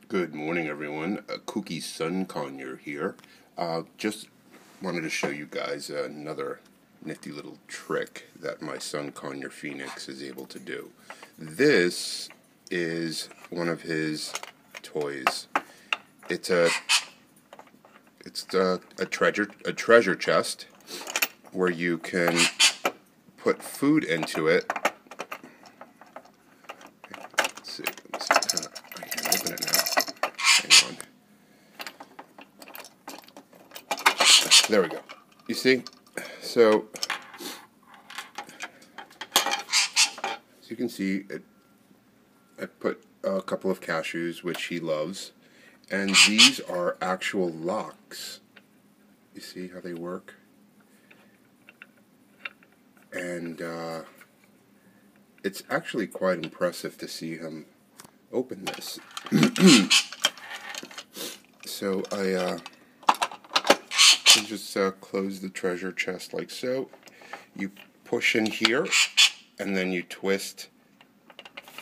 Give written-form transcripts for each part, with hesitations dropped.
Good morning, everyone. Kooky Sun Conure here. Just wanted to show you guys another nifty little trick that my Sun Conure Phoenix is able to do. This is one of his toys. It's a treasure chest where you can put food into it. Let's see. I can't open it now. Hang on. There we go. You see? So, as you can see, I put a couple of cashews, which he loves, and these are actual locks. You see how they work? And it's actually quite impressive to see him open this. So I just close the treasure chest like so. You push in here, and then you twist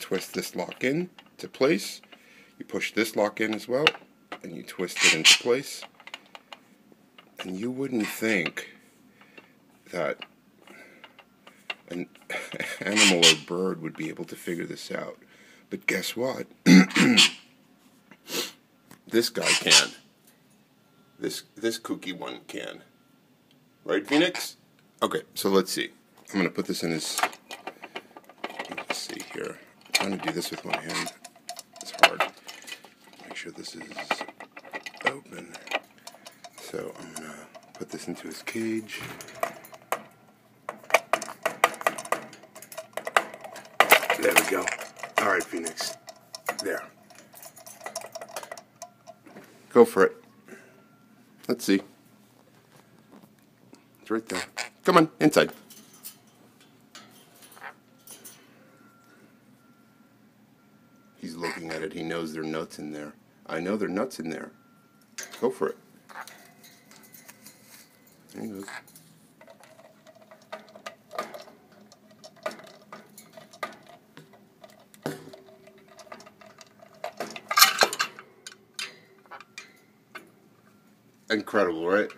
this lock in to place. You push this lock in as well, and you twist it into place. And you wouldn't think that an animal or bird would be able to figure this out. But guess what? This guy can. This kooky one can. Right, Phoenix? Okay, so let's see. I'm going to put this in his... Let's see here. I'm trying to do this with one hand. It's hard. Make sure this is open. So I'm going to put this into his cage. There we go. Alright, Phoenix. There. Go for it. Let's see. It's right there. Come on, inside. He's looking at it. He knows there are nuts in there. I know there are nuts in there. Go for it. There he goes. Incredible, right?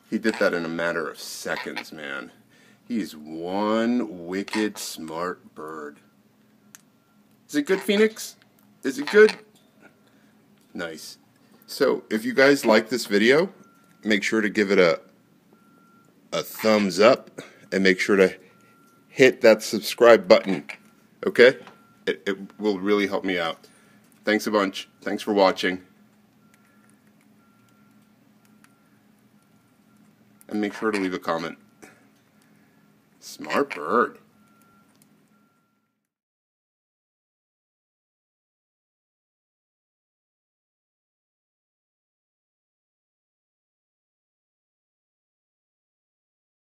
He did that in a matter of seconds, man. He's one wicked smart bird. Is it good, Phoenix? Is it good? Nice. So, if you guys like this video, make sure to give it a thumbs up, and make sure to hit that subscribe button, okay? It will really help me out. Thanks a bunch. Thanks for watching. And make sure to leave a comment. Smart bird.